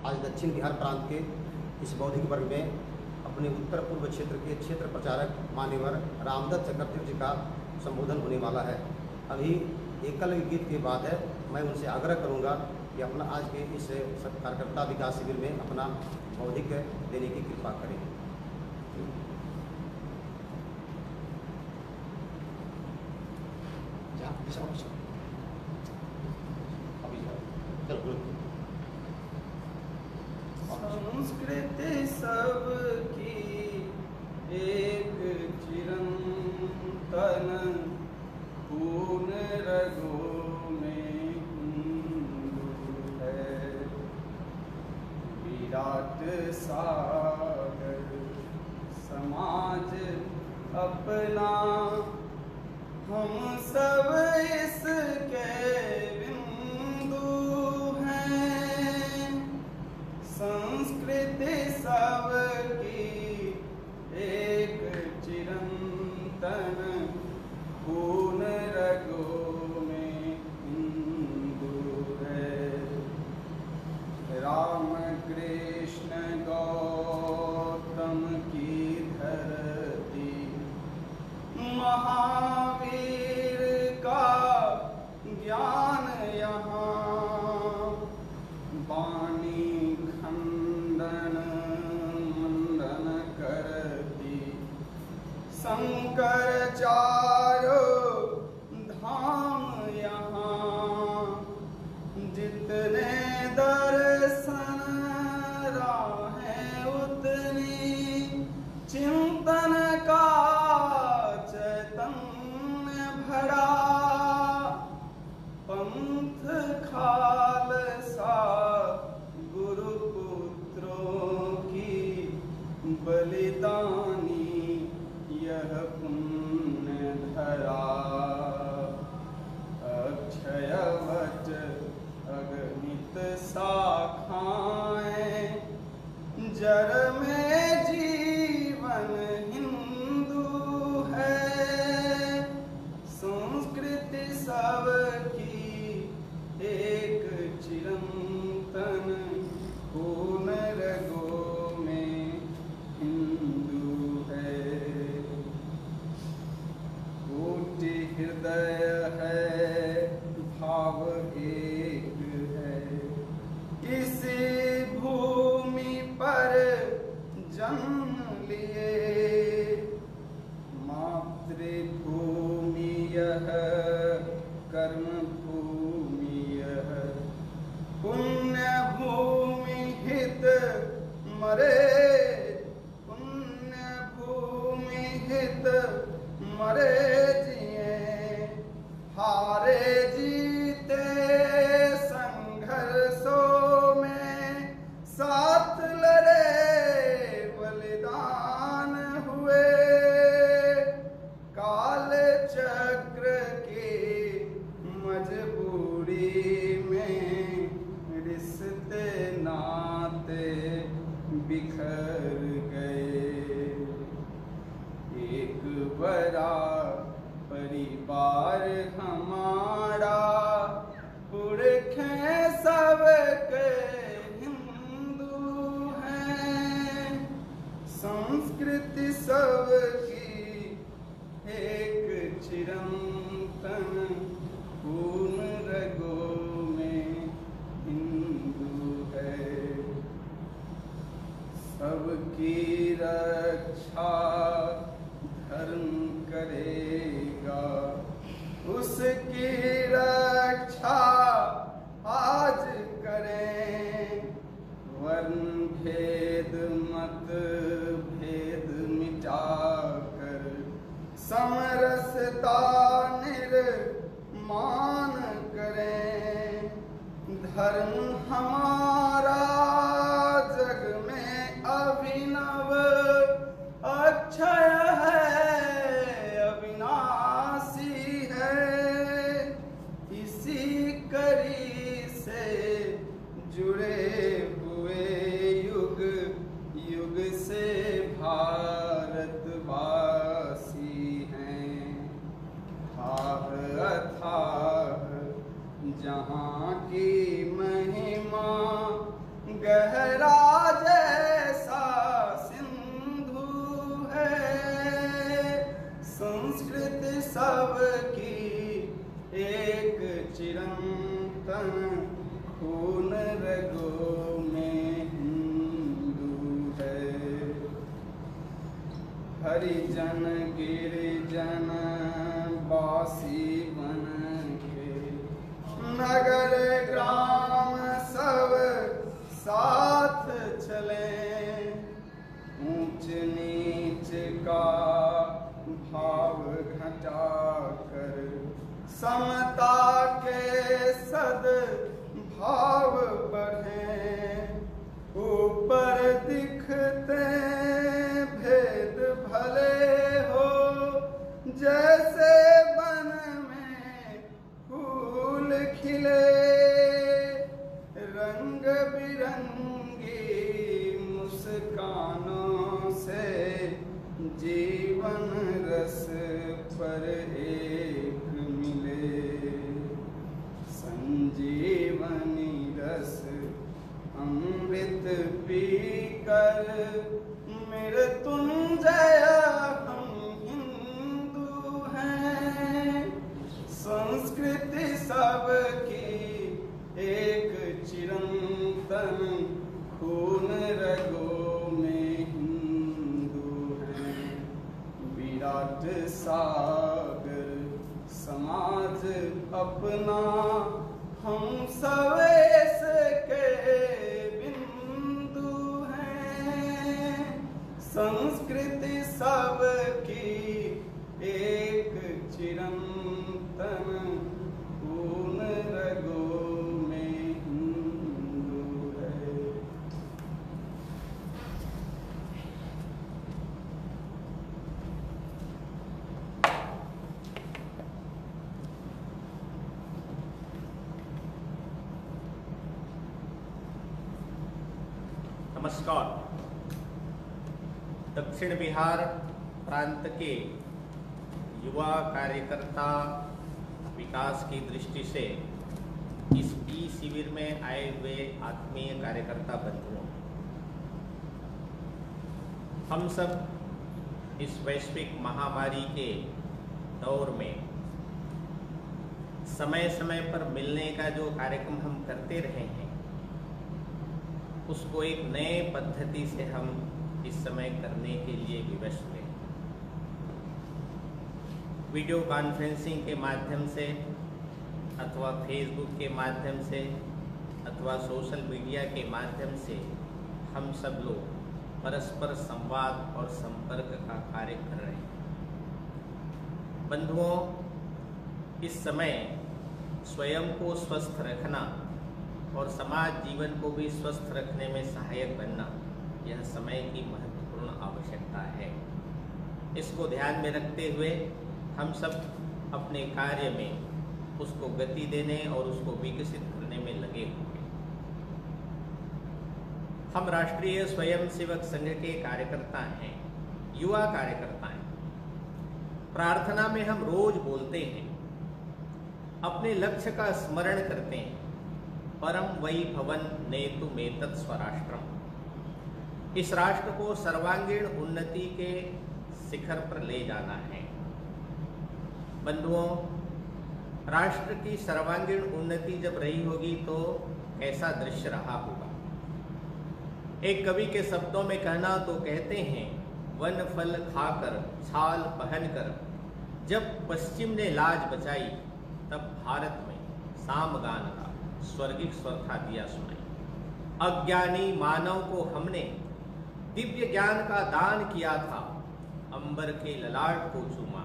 आज दक्षिण बिहार प्रांत के इस बौद्धिक वर्ग में अपने उत्तर पूर्व क्षेत्र के क्षेत्र प्रचारक मान्यवर रामदत्त चक्रवर्ती जी का संबोधन होने वाला है। अभी एकलव्य गीत के बाद है। मैं उनसे आग्रह करूंगा कि अपना आज के इस कार्यकर्ता विकास शिविर में अपना बौद्धिक देने की कृपा करें। संस्कृति सबकी एक चिरंतन पूर्ण रगों में हिंदू है। विराट सागर समाज अपना हम सब इसके बिंदु हैं। संस्कृति सबकी एक चिरंतन पूर्ण रगों में हिंदू है। राम कृष्ण गौतम की धरती महावीर का ज्ञान यहाँ वाणी खंडन मंडन करती। शंकराचार्य धाम यहाँ जितने दर्शन राहें उतनी चिंतन का चैतन्य भरा। पंथ खालसा गुरुपुत्रों की बलिदानी यह पुण्य धरा। अक्षय वट अगणित शाखाएं जड़ में जीवन हिंदू है। संस्कृति सबकी एक चिरंतन पूर्ण रगों में हिंदू है। कोटि हृदय है भाव एक है। किसी भूमि पर जन्म लिए मातृभूमि यह कर्म भूमि यह। पुण्य भूमि हित मरे पुण्य भूमि हित मरे जिए। हारे जीते संघर्षों में साथ लड़े बलिदान हुए। काल चक्र की मजबूरी में रिश्ते नाते बिखर गए। एक बड़ा परिवार हमारा पुरखें सबके हिंदू हैं। संस्कृति सबकी एक चिरंतन पूर्ण रगों में हिंदू है। सबकी रक्षा धर्म करेगा उसकी रक्षा आज करें। वर्ण भेद मत भेद मिटाकर समरसता निर्माण करें। धर्म हमारा जग में अभिनव अक्षय है अविनाशी है। इसी कड़ी से जुड़े हुए युग युग से भारतवासी हैं। थाह अथाह जहाँ की महिमा गहरा जैसा सिंधु है। संस्कृति सबकी एक चिरंतन खून रगों में हिंदू है। हरिजन गिरिजन बासी बन के नगर ग्राम सब साथ चले। ऊंच नीच का भाव घटा कर समता के सद भाव बढ़े। ऊपर दिखते भेद भले हो जैसे वन में फूल खिले। रंग बिरंगी मुस्कानों से जीवन रस पर एक मिले। संजीवनी रस अमृत पीकर मृत्युंजय हम हिंदू हैं। संस्कृति सबकी एक चिरंतन खून रगों में हिंदू हैं। विराट सागर समाज अपना हम सवेश के बिंदु हैं। संस्कृति सबकी एक चिरंतन खून रगों में हिंदू है। नमस्कार। दक्षिण बिहार प्रांत के युवा कार्यकर्ता विकास की दृष्टि से इस ई शिविर में आए हुए आत्मीय कार्यकर्ता बंधुओं, हम सब इस वैश्विक महामारी के दौर में समय समय पर मिलने का जो कार्यक्रम हम करते रहे हैं, उसको एक नए पद्धति से हम इस समय करने के लिए विवश हुए। वीडियो कॉन्फ्रेंसिंग के माध्यम से अथवा फेसबुक के माध्यम से अथवा सोशल मीडिया के माध्यम से हम सब लोग परस्पर संवाद और संपर्क का कार्य कर रहे हैं। बंधुओं, इस समय स्वयं को स्वस्थ रखना और समाज जीवन को भी स्वस्थ रखने में सहायक बनना, यह समय की महत्वपूर्ण आवश्यकता है। इसको ध्यान में रखते हुए हम सब अपने कार्य में उसको गति देने और उसको विकसित करने में लगे हुए। हम राष्ट्रीय स्वयंसेवक संघ के कार्यकर्ता हैं, युवा कार्यकर्ता हैं। प्रार्थना में हम रोज बोलते हैं, अपने लक्ष्य का स्मरण करते हैं, परम वै भवन नेतु मेतत् स्वराष्ट्रम। इस राष्ट्र को सर्वांगीण उन्नति के शिखर पर ले जाना है। बंधुओं, राष्ट्र की सर्वांगीण उन्नति जब रही होगी तो कैसा दृश्य रहा होगा। एक कवि के शब्दों में कहना तो कहते हैं, वन फल खाकर छाल पहनकर जब पश्चिम ने लाज बचाई, तब भारत में सामगान का स्वर्गिक स्वर था दिया सुनाई। अज्ञानी मानव को हमने दिव्य ज्ञान का दान किया था, अंबर के ललाट को चूमा,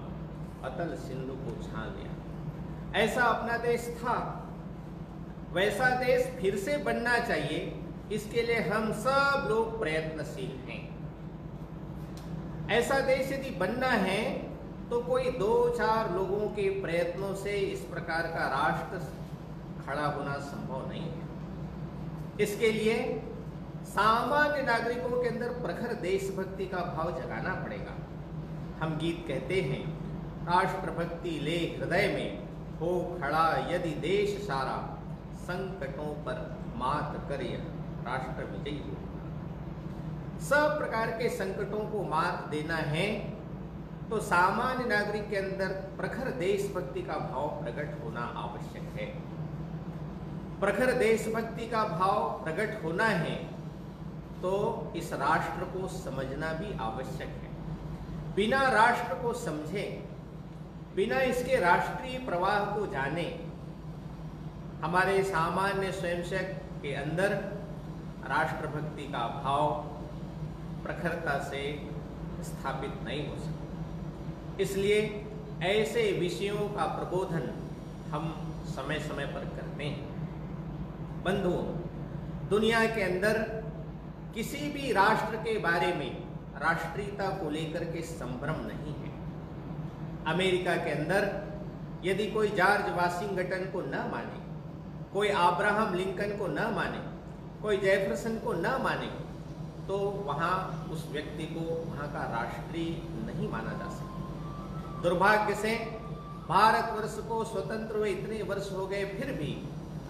अतल सिंधु को छान लिया। ऐसा अपना देश था, वैसा देश फिर से बनना चाहिए। इसके लिए हम सब लोग प्रयत्नशील हैं। ऐसा देश यदि बनना है तो कोई 2-4 लोगों के प्रयत्नों से इस प्रकार का राष्ट्र खड़ा होना संभव नहीं है। इसके लिए सामान्य नागरिकों के अंदर प्रखर देशभक्ति का भाव जगाना पड़ेगा। हम गीत कहते हैं, राष्ट्रभक्ति ले हृदय में, हो खड़ा यदि देश सारा, संकटों पर मात कर यह राष्ट्र विजयी होगा। सब प्रकार के संकटों को मात देना है तो सामान्य नागरिक के अंदर प्रखर देशभक्ति का भाव प्रकट होना आवश्यक है। प्रखर देशभक्ति का भाव प्रकट होना है तो इस राष्ट्र को समझना भी आवश्यक है। बिना राष्ट्र को समझे, बिना इसके राष्ट्रीय प्रवाह को जाने, हमारे सामान्य स्वयंसेवक के अंदर राष्ट्रभक्ति का भाव प्रखरता से स्थापित नहीं हो सकता। इसलिए ऐसे विषयों का प्रबोधन हम समय समय पर करते हैं। बंधुओं, दुनिया के अंदर किसी भी राष्ट्र के बारे में राष्ट्रीयता को लेकर के संभ्रम नहीं है। अमेरिका के अंदर यदि कोई जॉर्ज वाशिंगटन को न माने, कोई अब्राहम लिंकन को न माने, कोई जेफरसन को न माने, तो वहाँ उस व्यक्ति को वहाँ का राष्ट्रीय नहीं माना जा सकता। दुर्भाग्य से भारतवर्ष को स्वतंत्र हुए इतने वर्ष हो गए, फिर भी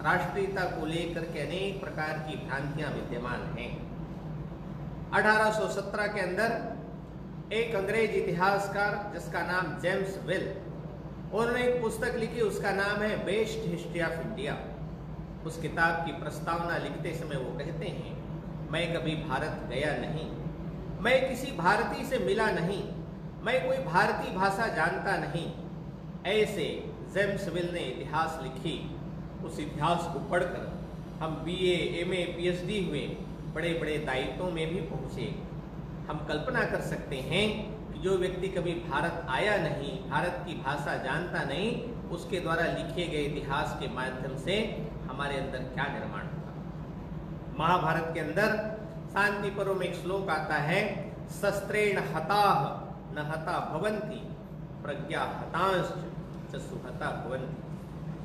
राष्ट्रीयता को लेकर के अनेक प्रकार की भ्रांतियां विद्यमान हैं। 1817 के अंदर एक अंग्रेज इतिहासकार जिसका नाम जेम्स वेल, उन्होंने एक पुस्तक लिखी, उसका नाम है बेस्ट हिस्ट्री ऑफ इंडिया। उस किताब की प्रस्तावना लिखते समय वो कहते हैं, मैं कभी भारत गया नहीं, मैं किसी भारतीय से मिला नहीं, मैं कोई भारतीय भाषा जानता नहीं। ऐसे जेम्स वेल ने इतिहास लिखी। उस इतिहास को पढ़कर हम BA, MA, PhD हुए, बड़े बड़े दायित्वों में भी पहुँचे। हम कल्पना कर सकते हैं कि जो व्यक्ति कभी भारत आया नहीं, भारत की भाषा जानता नहीं, उसके द्वारा लिखे गए इतिहास के माध्यम से हमारे अंदर क्या निर्माण होगा। महाभारत के अंदर शांति पर्व में एक श्लोक आता है, शस्त्रेण हताः न हता भवन्ति प्रज्ञा हतांश्च सुहता भवन्ति।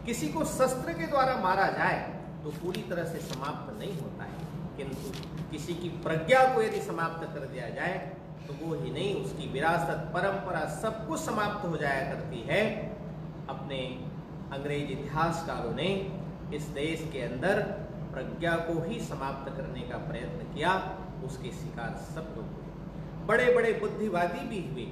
किसी को शस्त्र के द्वारा मारा जाए तो पूरी तरह से समाप्त नहीं होता है, किंतु किसी की प्रज्ञा को यदि समाप्त कर दिया जाए तो वो ही नहीं, उसकी विरासत, परंपरा सब कुछ समाप्त हो जाया करती है। अपने अंग्रेज इतिहासकारों ने इस देश के अंदर प्रज्ञा को ही समाप्त करने का प्रयत्न किया। उसके शिकार सब लोग हुए, बड़े बड़े बुद्धिवादी भी हुए,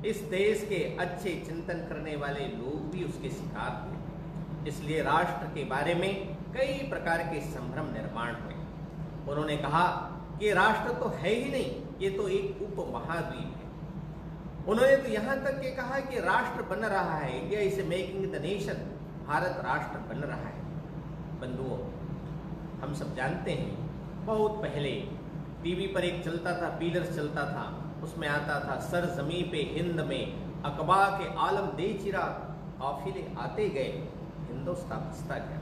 इस देश के अच्छे चिंतन करने वाले लोग भी उसके शिकार हुए। इसलिए राष्ट्र के बारे में कई प्रकार के संभ्रम निर्माण हुए। उन्होंने कहा कि राष्ट्र तो है ही नहीं, ये तो एक उपमहाद्वीप है। उन्होंने तो यहाँ तक के कहा कि राष्ट्र बन रहा है, India is making the nation, Bharat राष्ट्र बन रहा है। बंधुओं, हम सब जानते हैं बहुत पहले टीवी पर एक चलता था, पीलर्स चलता था, उसमें आता था, सर जमी पे हिंद में अकबा के आलम दे चिरा, काफिले आते गए, हिंदुस्तान बसता गया।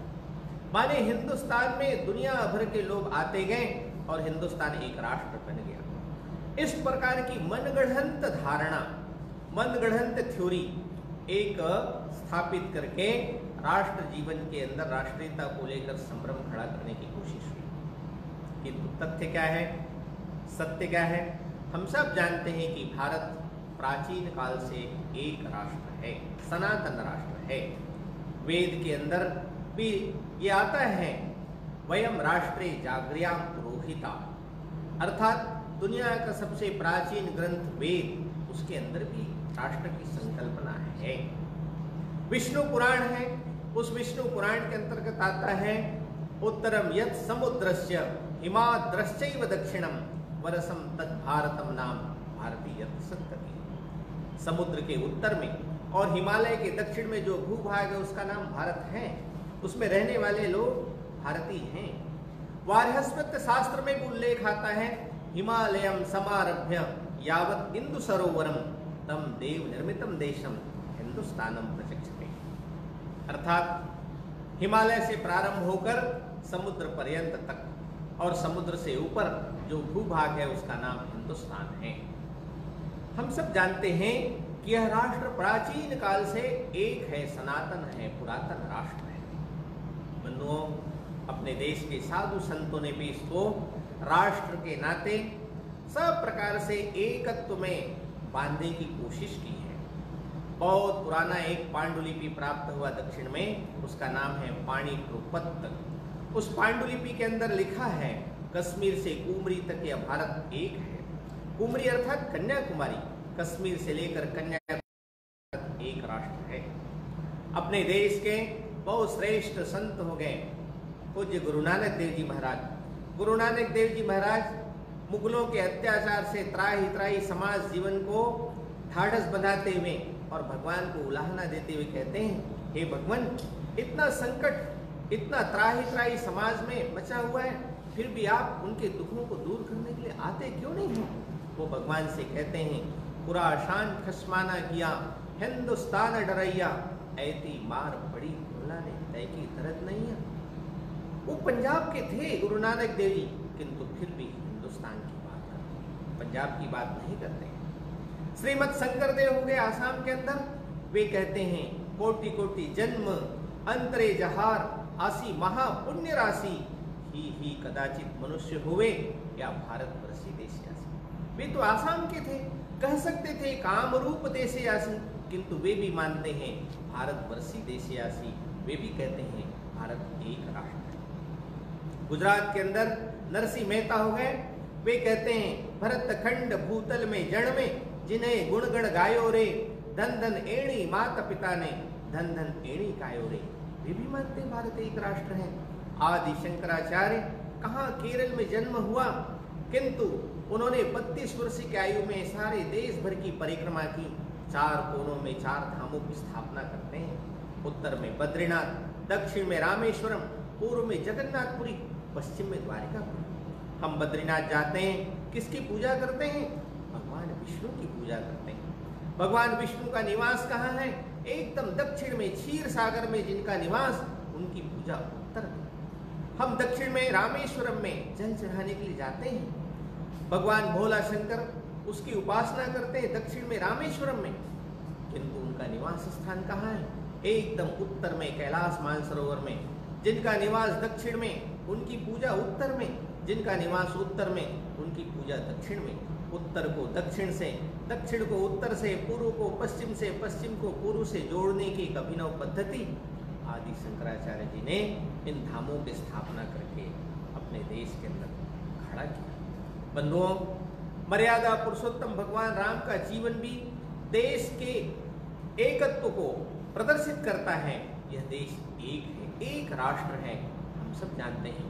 माने हिंदुस्तान में दुनिया भर के लोग आते गए और हिंदुस्तान एक राष्ट्र बन गया। इस प्रकार की मनगढ़ंत धारणा, मनगढ़ंत थ्योरी एक स्थापित करके राष्ट्र जीवन के अंदर राष्ट्रीयता को लेकर संभ्रम खड़ा करने की कोशिश हुई। किंतु तथ्य क्या है, सत्य क्या है? हम सब जानते हैं कि भारत प्राचीन काल से एक राष्ट्र है, सनातन राष्ट्र है। वेद के अंदर भी ये आता है, वयम राष्ट्रे जागृयाम पुरोहिता, अर्थात दुनिया का सबसे प्राचीन ग्रंथ वेद, उसके अंदर भी राष्ट्र की संकल्पना है। विष्णु पुराण है, उस विष्णु पुराण के अंतर्गत आता है, उत्तरम यत् समुद्रस्य हिमाद्रश्चैव दक्षिणम वरसम तत् भारतम नाम भारतीय संतति। समुद्र के उत्तर में और हिमालय के दक्षिण में जो भूभाग है उसका नाम भारत है, उसमें रहने वाले लोग भारतीय हैं। वार्हस्पत्य शास्त्र में भी उल्लेख आता है, हिमालयम समारभ्य यावत इंदु सरोवरम तम देव निर्मितम देशम हिंदुस्तानम प्रचक्षते। अर्थात हिमालय से प्रारंभ होकर समुद्र पर्यंत तक और समुद्र से ऊपर जो भूभाग है उसका नाम हिंदुस्तान है। हम सब जानते हैं कि यह राष्ट्र प्राचीन काल से एक है, सनातन है, पुरातन राष्ट्र है। बंधुओं, अपने देश के साधु संतों ने भी इसको राष्ट्र के नाते सब प्रकार से एकत्व में बांधने की कोशिश की है। बहुत पुराना एक पांडुलिपि प्राप्त हुआ दक्षिण में, उसका नाम है पाणिप्रुपत्र। उस पांडुलिपि के अंदर लिखा है कश्मीर से कुमरी तक यह भारत एक है। कुमरी अर्थात कन्याकुमारी, कश्मीर से लेकर कन्याकुमारी एक राष्ट्र है। अपने देश के बहुत श्रेष्ठ संत हो गए पूज्य गुरु नानक देव जी महाराज। गुरु नानक देव जी महाराज मुगलों के अत्याचार से त्राही त्राही समाज जीवन को ढाढ़स बनाते हुए और भगवान को उलाहना देते हुए कहते हैं, हे भगवान, इतना संकट, इतना त्राही त्राही समाज में मचा हुआ है, फिर भी आप उनके दुखों को दूर करने के लिए आते क्यों नहीं हो? वो भगवान से कहते हैं, पूरा शान खसमाना किया हिंदुस्तान डरैया, ऐती मार पड़ी भोला ने तय की दर्द नहीं है। वो पंजाब के थे गुरु नानक देव जी, किंतु फिर भी हिंदुस्तान की बात करते, पंजाब की बात नहीं करते। श्रीमद शंकर देव हो गए आसाम के अंदर, वे कहते हैं, कोटि कोटि जन्म अंतरे जहार, आसी महापुण्य राशि, ही कदाचित मनुष्य हुए या भारत वर्षी देशयासी। वे तो आसाम के थे, कह सकते थे काम रूप देशयासी, किंतु वे भी मानते हैं भारत वर्षी देशयासी। वे भी कहते हैं भारत एक राष्ट्र है। गुजरात के अंदर नरसिंह मेहता हो गए, वे कहते हैं, भरत खंड भूतल में जड़ में, जिन्हें गुण गण गायो रे, धन धन एणी माता पिता ने, धन धन एणी कायो रे। वे भी मानते हैं भारत एक राष्ट्र है। आदि शंकराचार्य कहाँ केरल में जन्म हुआ, किंतु उन्होंने 32 वर्ष की आयु में सारे देश भर की परिक्रमा की। 4 कोनों में 4 धामों की स्थापना करते हैं। उत्तर में बद्रीनाथ, दक्षिण में रामेश्वरम, पूर्व में जगन्नाथपुरी, पश्चिम में द्वारिकापुरी। हम बद्रीनाथ जाते हैं, किसकी पूजा करते हैं? भगवान विष्णु की पूजा करते हैं। भगवान विष्णु का निवास कहाँ है? एकदम दक्षिण में क्षीर सागर में जिनका निवास, उनकी पूजा उत्तर में। हम दक्षिण में रामेश्वरम में जल चढ़ाने के लिए जाते हैं। भगवान भोला शंकर उसकी उपासना करते हैं दक्षिण में रामेश्वरम में, किंतु उनका निवास स्थान कहाँ है? एकदम उत्तर में कैलाश मानसरोवर में। जिनका निवास दक्षिण में, उनकी पूजा उत्तर में, जिनका निवास उत्तर में, उनकी पूजा दक्षिण में। उत्तर को दक्षिण से, दक्षिण को उत्तर से, पूर्व को पश्चिम से, पश्चिम को पूर्व से जोड़ने की एक अभिनव पद्धति आदि शंकराचार्य जी ने इन धामों की स्थापना करके अपने देश के अंदर खड़ा किया। बंधुओं, मर्यादा पुरुषोत्तम भगवान राम का जीवन भी देश के एकत्व को प्रदर्शित करता है। यह देश एक है, एक राष्ट्र है। हम सब जानते हैं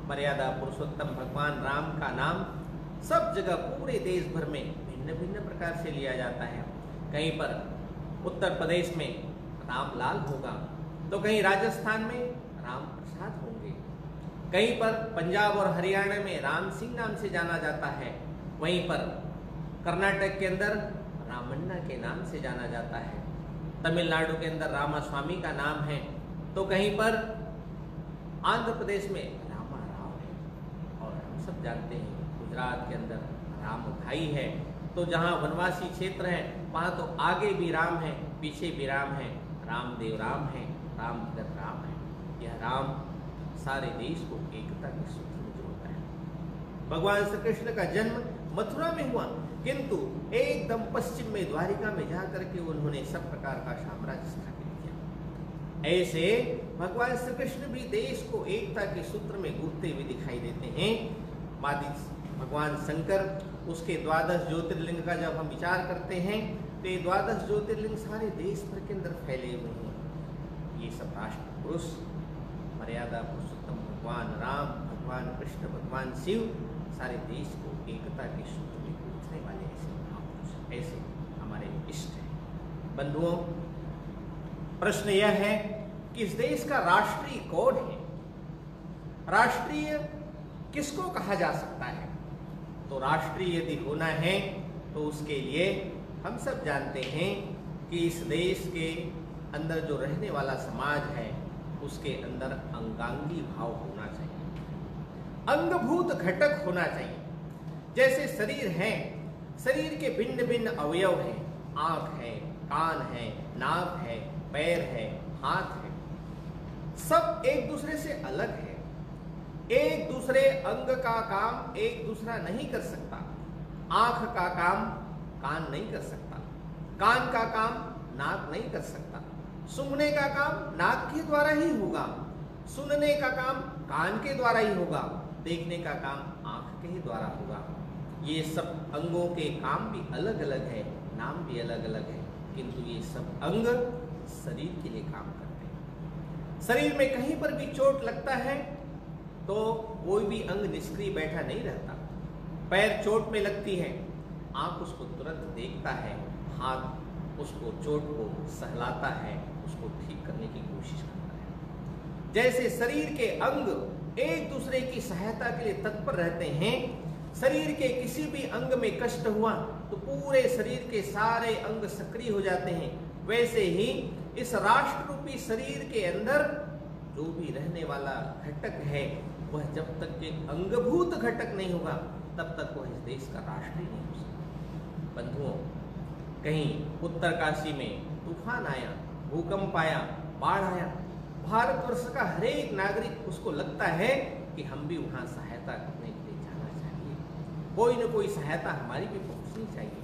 मर्यादा पुरुषोत्तम भगवान राम का नाम सब जगह पूरे देश भर में भिन्न भिन्न प्रकार से लिया जाता है। कहीं पर उत्तर प्रदेश में रामलाल होगा, तो कहीं राजस्थान में राम प्रसाद होंगे, कहीं पर पंजाब और हरियाणा में राम सिंह नाम से जाना जाता है, वहीं पर कर्नाटक के अंदर रामन्ना के नाम से जाना जाता है, तमिलनाडु के अंदर रामास्वामी का नाम है, तो कहीं पर आंध्र प्रदेश में रामा राव है, और हम सब जानते हैं गुजरात के अंदर राम भाई है। तो जहाँ वनवासी क्षेत्र है वहाँ तो आगे भी राम है, पीछे भी राम है, रामदेव राम है, राम भगत राम है। यह राम सारे देश को एकता के सूत्र में जोड़ता है। भगवान श्री कृष्ण का जन्म मथुरा में हुआ, किंतु एकदम पश्चिम में द्वारिका में जाकर के उन्होंने सब प्रकार का साम्राज्य स्थापित किया। ऐसे भगवान श्री कृष्ण भी देश को एकता के सूत्र में गूंथते हुए दिखाई देते हैं। भगवान शंकर, उसके 12 ज्योतिर्लिंग का जब हम विचार करते हैं तो ये 12 ज्योतिर्लिंग सारे देश भर के अंदर फैले हुए हैं। ये सब राष्ट्र पुरुष, मर्यादा पुरुषोत्तम भगवान राम, भगवान कृष्ण, भगवान शिव, सारे देश को एकता के सूत्र में गूंथने वाले ऐसे महापुरुष, ऐसे हमारे इष्ट हैं। बंधुओं, प्रश्न यह है कि इस देश का राष्ट्रीय कौन है? राष्ट्रीय किसको कहा जा सकता है? तो राष्ट्रीय यदि होना है तो उसके लिए हम सब जानते हैं कि इस देश के अंदर जो रहने वाला समाज है उसके अंदर अंगांगी भाव होना चाहिए, अंगभूत घटक होना चाहिए। जैसे शरीर है, शरीर के भिन्न भिन्न अवयव हैं, आंख है, कान है, नाक है, पैर है, हाथ है, सब एक दूसरे से अलग है। एक दूसरे अंग का काम एक दूसरा नहीं कर सकता। आंख का काम कान नहीं कर सकता, कान का काम नाक नहीं कर सकता, सूंघने का काम नाक के द्वारा ही होगा, सुनने का काम कान के द्वारा ही होगा, देखने का काम आपके ही द्वारा होगा। ये सब अंगों के काम भी अलग अलग है, नाम भी अलग अलग है, किंतु ये सब अंग शरीर के लिए काम करते हैं। शरीर में कहीं पर भी चोट लगता है तो कोई भी अंग निष्क्रिय बैठा नहीं रहता। पैर चोट में लगती है, आंख उसको तुरंत देखता है, हाथ उसको चोट को सहलाता है, उसको ठीक करने की कोशिश करता है। जैसे शरीर के अंग एक दूसरे की सहायता के लिए तत्पर रहते हैं, शरीर के किसी भी अंग में कष्ट हुआ तो पूरे शरीर के सारे अंग सक्रिय हो जाते हैं, वैसे ही इस राष्ट्र रूपी शरीर के अंदर जो भी रहने वाला घटक है वह जब तक के अंगभूत घटक नहीं होगा तब तक वह इस देश का राष्ट्र ही नहीं हो सकता। बंधुओं, कहीं उत्तरकाशी में तूफान आया, भूकंप आया, बाढ़ आया, भारतवर्ष का हर एक नागरिक उसको लगता है कि हम भी वहां सहायता करने के लिए जाना चाहिए, कोई न कोई सहायता हमारी भी पहुंचनी चाहिए।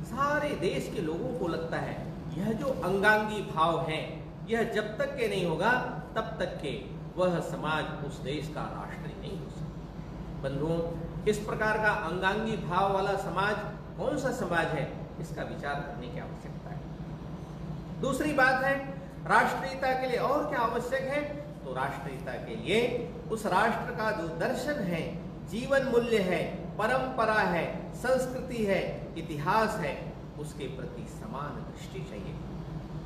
सारे देश के लोगों को लगता है यह जो अंगांगी भाव है यह जब तक के नहीं होगा तब तक के वह समाज उस देश का राष्ट्र ही नहीं हो सकता। बंधुओं, इस प्रकार का अंगांगी भाव वाला समाज कौन सा समाज है, इसका विचार करने की आवश्यकता है। दूसरी बात है, राष्ट्रीयता के लिए और क्या आवश्यक है, तो राष्ट्रीयता के लिए उस राष्ट्र का जो दर्शन है, जीवन मूल्य है, परंपरा है, संस्कृति है, इतिहास है, उसके प्रति समान दृष्टि चाहिए,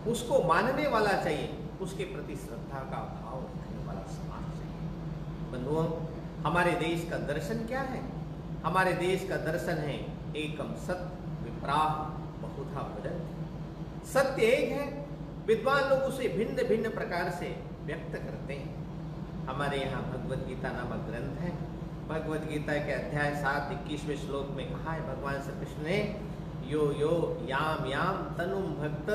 उसको मानने वाला चाहिए, उसके प्रति श्रद्धा का भाव रखने वाला समाज चाहिए। बंधुओं, हमारे देश का दर्शन क्या है? हमारे देश का दर्शन है एकम सत्य विप्राह बहुधा वदन्ति। सत्य एक है, विद्वान लोग उसे भिन्न भिन्न प्रकार से व्यक्त करते हैं। हमारे यहाँ भगवद गीता नामक ग्रंथ है। भगवद गीता के अध्याय 7 21वें श्लोक में कहा है भगवान श्री कृष्ण ने, यो यो याम याम तनुम भक्त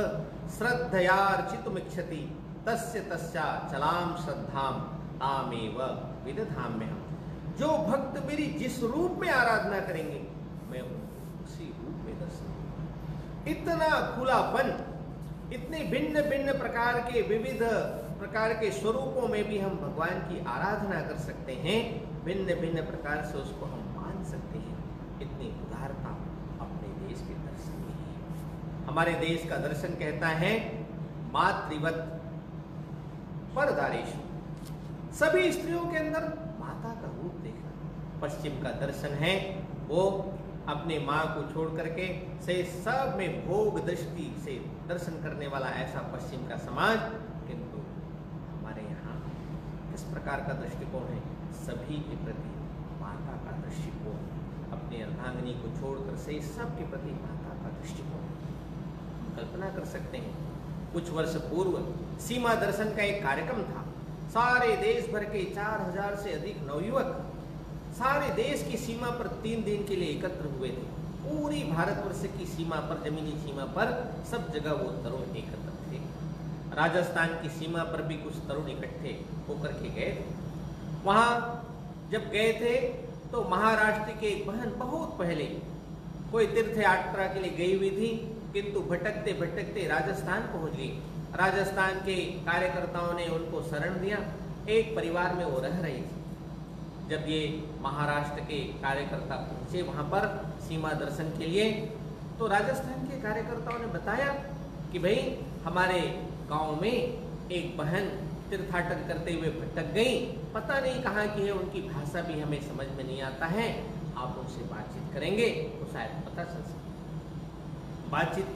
श्रद्धयार्चितुमिच्छति तस्य तस्या चलाम श्रद्धाम तामेव विदधाम्यहम्। जो भक्त मेरी जिस रूप में आराधना करेंगे मैं उसी रूप में दर्शन दूंगा। इतना खुलापन, इतने भिन्न भिन्न प्रकार के विविध प्रकार के स्वरूपों में भी हम भगवान की आराधना कर सकते हैं, भिन्न भिन्न प्रकार से उसको हम मान सकते हैं। इतनी उदारता अपने देश के दर्शन में है। हमारे देश का दर्शन कहता है मातृवत परदारेषु, सभी स्त्रियों के अंदर माता का रूप देखना। पश्चिम का दर्शन है वो अपने माँ को छोड़ करके से सब में भोग दृष्टि से दर्शन करने वाला ऐसा पश्चिम का समाज, किंतु हमारे यहाँ इस प्रकार का दृष्टिकोण है, सभी के प्रति माता का दृष्टिकोण, अपने अर्धांगिनी को छोड़कर से सब के प्रति माता का दृष्टिकोण। कल्पना कर सकते हैं, कुछ वर्ष पूर्व सीमा दर्शन का एक कार्यक्रम था। सारे देश भर के 4000 से अधिक नवयुवक सारे देश की सीमा पर 3 दिन के लिए एकत्र हुए थे। पूरी भारतवर्ष की सीमा पर, जमीनी सीमा पर सब जगह वो तरुण एकत्र थे। राजस्थान की सीमा पर भी कुछ तरुण इकट्ठे होकर के गए थे। वहाँ जब गए थे तो महाराष्ट्र की एक बहन बहुत पहले कोई तीर्थ यात्रा के लिए गई हुई थी, किंतु भटकते भटकते राजस्थान पहुंच गई। राजस्थान के कार्यकर्ताओं ने उनको शरण दिया। एक परिवार में वो रह रही थी। जब ये महाराष्ट्र के कार्यकर्ता पहुंचे वहां पर सीमा दर्शन के लिए, तो राजस्थान के कार्यकर्ताओं ने बताया कि भाई हमारे गांव में एक बहन तीर्थाटन करते हुए भटक गई, पता नहीं कहाँ की है, उनकी भाषा भी हमें समझ में नहीं आता है, आप उनसे बातचीत करेंगे तो शायद पता चल सके। बातचीत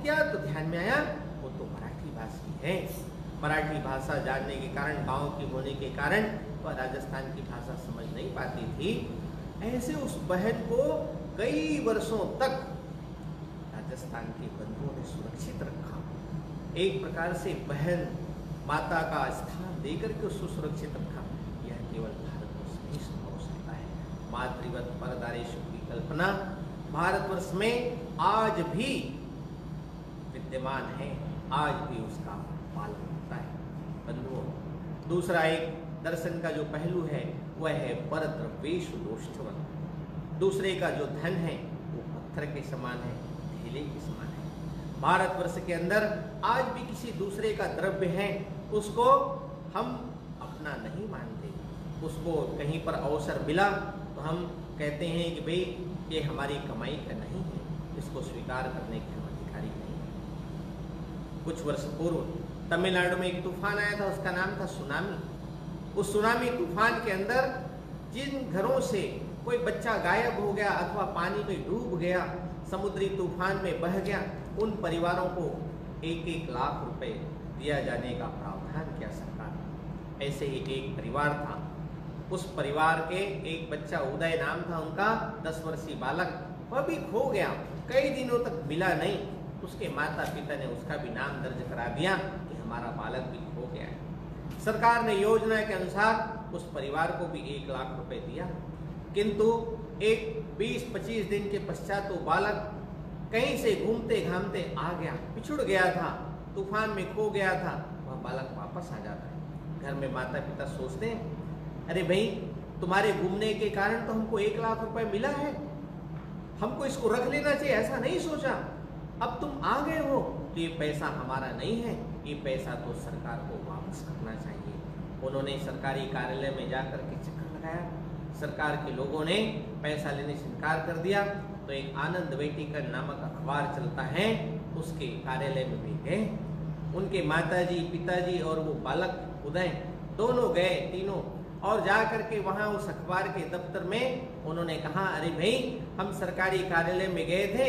किया तो ध्यान में आया वो तो मराठी भाषी है। मराठी भाषा जानने के कारण, गांव की होने के कारण वह राजस्थान की भाषा समझ नहीं पाती थी। ऐसे उस बहन को कई वर्षों तक राजस्थान के बंधुओं ने सुरक्षित रखा। एक प्रकार से बहन माता का स्थान देकर के उसको सुरक्षित रखा। यह केवल भारतवर्ष में ही संभव हो सकता है। मातृवत परदारेषु की कल्पना भारतवर्ष में आज भी विद्यमान है, आज भी उसका पालन होता है। बंधुओं, दूसरा एक दर्शन का जो पहलू है वह है परद्रव्येषु लोष्ठवत्। दूसरे का जो धन है वो पत्थर के समान है, ढीले के समान है। भारतवर्ष के अंदर आज भी किसी दूसरे का द्रव्य है उसको हम अपना नहीं मानते। उसको कहीं पर अवसर मिला तो हम कहते हैं कि भाई ये हमारी कमाई का नहीं है, इसको स्वीकार करने के हम अधिकारी नहीं हैं। कुछ वर्ष पूर्व तमिलनाडु में एक तूफान आया था, उसका नाम था सुनामी। उस सुनामी तूफान के अंदर जिन घरों से कोई बच्चा गायब हो गया अथवा पानी में डूब गया, समुद्री तूफान में बह गया, उन परिवारों को 1-1 लाख रुपए दिया जाने का प्रावधान किया सरकार। ऐसे ही एक परिवार था, उस परिवार के एक बच्चा उदय नाम था उनका, 10 वर्षीय बालक, वह भी खो गया, कई दिनों तक मिला नहीं। उसके माता पिता ने उसका भी नाम दर्ज करा दिया कि हमारा बालक भी खो गया है। सरकार ने योजना के अनुसार उस परिवार को भी 1 लाख रुपए दिया, किंतु एक 20-25 दिन के पश्चात वो बालक कहीं से घूमते घामते आ गया, पिछुड़ गया था, तूफान में खो गया था, वह बालक वापस आ जाता है। घर में माता पिता सोचते हैं, अरे भाई तुम्हारे घूमने के कारण तो हमको 1 लाख रुपए मिला है, हमको इसको रख लेना चाहिए, ऐसा नहीं सोचा। अब तुम आ गए हो तो ये पैसा हमारा नहीं है, ये पैसा तो सरकार को वापस करना चाहिए। उन्होंने सरकारी कार्यालय में जाकर के चक्कर लगाया, सरकार के लोगों ने पैसा लेने से इनकार कर दिया। तो एक आनंद वेटिकर नामक अखबार चलता है, उसके कार्यालय में भी गए। उनके माताजी, पिताजी और वो बालक उदय दोनों गए, तीनों, और जा करके वहां उस अखबार के दफ्तर में उन्होंने कहा, अरे भाई हम सरकारी कार्यालय में गए थे,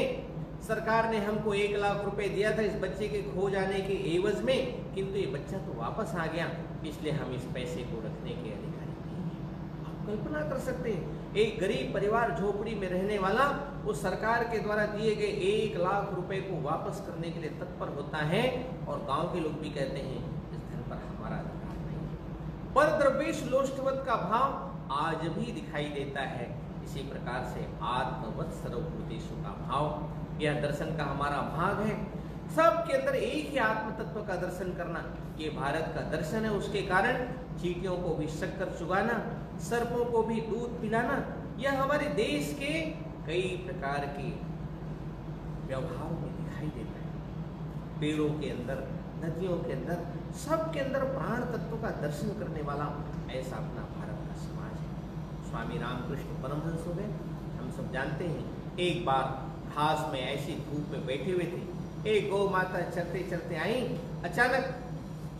सरकार ने हमको 1 लाख रुपए दिया था इस बच्चे के खो जाने के एवज में, किंतु ये बच्चा तो वापस आ गया, इसलिए हम इस पैसे को रखने के अधिकारी नहीं हैं। आप कल्पना कर सकते हैं, एक गरीब परिवार झोपड़ी में रहने वाला उस सरकार के द्वारा दिए गए 1 लाख रुपए को वापस करने के लिए तत्पर होता है, और गांव के लोग भी कहते हैं इस धन पर हमारा अधिकार नहीं। पर द्रव्येश लोष्टवत का भाव आज भी दिखाई देता है। इसी प्रकार से आत्मवत सर्वभूतेषु का भाव, यह दर्शन का हमारा भाग है। सबके अंदर एक ही आत्म तत्व का दर्शन करना, ये भारत का दर्शन है। उसके कारण चींटियों को भी शक्कर चुगाना, सर्पों को भी दूध पिलाना, यह हमारे देश के कई प्रकार के व्यवहारों में दिखाई देता है। पेड़ों के अंदर, नदियों के अंदर, सबके अंदर प्राण तत्व का दर्शन करने वाला ऐसा अपना भारत का समाज है। स्वामी रामकृष्ण परमहंस हो गए, हम सब जानते हैं। एक बार घास में ऐसी धूप में बैठे हुए थे, एक गौ माता चलते चलते आई, अचानक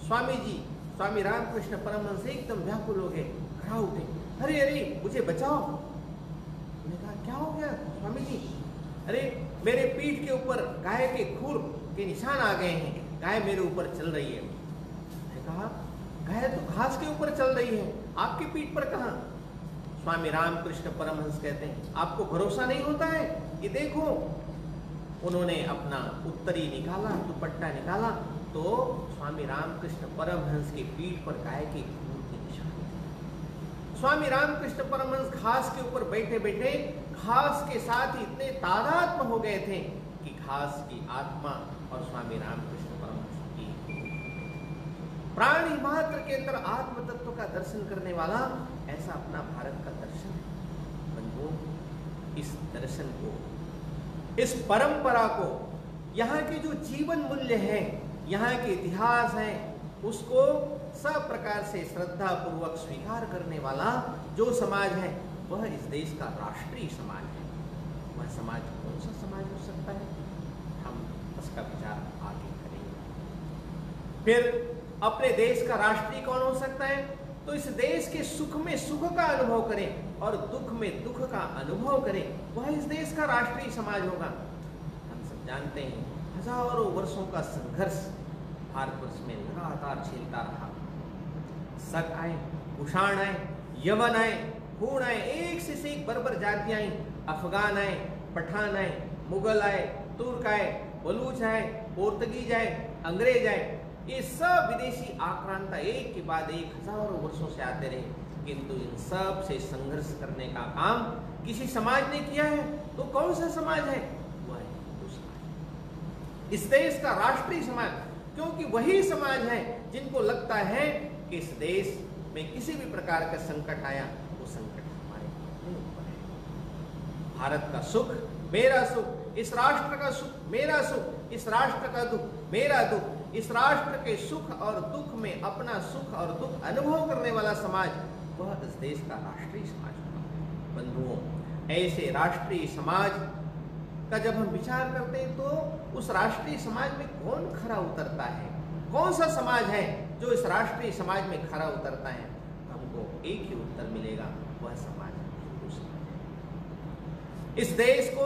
स्वामी जी, स्वामी रामकृष्ण परमहंस एकदम व्याकुल हो गए, खड़ा उठे, अरे अरे मुझे बचाओ। मैंने कहा क्या हो गया स्वामी जी? अरे मेरे पीठ के ऊपर गाय के खुर के निशान आ गए हैं, गाय मेरे ऊपर चल रही है। मैंने कहा गाय तो घास के ऊपर चल रही है, आपकी पीठ पर कहाँ? स्वामी रामकृष्ण परमहंस कहते हैं, आपको भरोसा नहीं होता है, ये देखो। उन्होंने अपना उत्तरी निकाला, दुपट्टा निकाला, तो स्वामी रामकृष्ण परमहंस की पीठ पर गाय के खून के निशान थे। स्वामी रामकृष्ण परमहंस घास के ऊपर बैठे बैठे घास के साथ ही इतने तादात्म्य हो गए थे कि घास की आत्मा और स्वामी रामकृष्ण परमहंस की प्राणी मात्र के अंदर आत्म तत्व का दर्शन करने वाला ऐसा अपना भारत का दर्शन है। बंधुओं, इस दर्शन को, इस परंपरा को, यहाँ के जो जीवन मूल्य है, यहाँ के इतिहास है, उसको सब प्रकार से श्रद्धा पूर्वक स्वीकार करने वाला जो समाज है, वह इस देश का राष्ट्रीय समाज है। वह समाज कौन सा समाज हो सकता है? हम उसका विचार आगे करेंगे। फिर अपने देश का राष्ट्रीय कौन हो सकता है? तो इस देश के सुख में सुख का अनुभव करें और दुख में दुख का अनुभव करें, वह इस देश का राष्ट्रीय समाज होगा। हम सब जानते हैं, हजारों वर्षों का संघर्ष भारतवर्ष में लगातार झेलता रहा। शक आए, कुषाण आए, यमन आए, हूण आए, एक से एक बर्बर जातियां आई, अफगान आए, पठान आए, मुगल आए, तुर्क आए, बलूच आए, पोर्तुगीज आए, अंग्रेज आए, ये सब विदेशी आक्रांता एक के बाद एक हजारों वर्षों से आते रहे, किंतु इन सब से संघर्ष करने का काम किसी समाज ने किया है। तो कौन सा समाज है? वह है हिंदू समाज, इस देश का राष्ट्रीय समाज। क्योंकि वही समाज है जिनको लगता है कि इस देश में किसी भी प्रकार का संकट आया, वो संकट हमारे ऊपर है। भारत का सुख मेरा सुख, इस राष्ट्र का सुख मेरा सुख, इस राष्ट्र का दुख मेरा दुख, इस राष्ट्र के सुख और दुख में अपना सुख और दुख अनुभव करने वाला समाज, वह इस देश का राष्ट्रीय समाज होगा। बंधुओं, ऐसे राष्ट्रीय समाज का जब हम विचार करते हैं तो उस राष्ट्रीय समाज में कौन खरा उतरता है? कौन सा समाज है जो इस राष्ट्रीय समाज में खरा उतरता है? हमको एक ही उत्तर मिलेगा, वह समाज हिंदू समाज है। इस देश को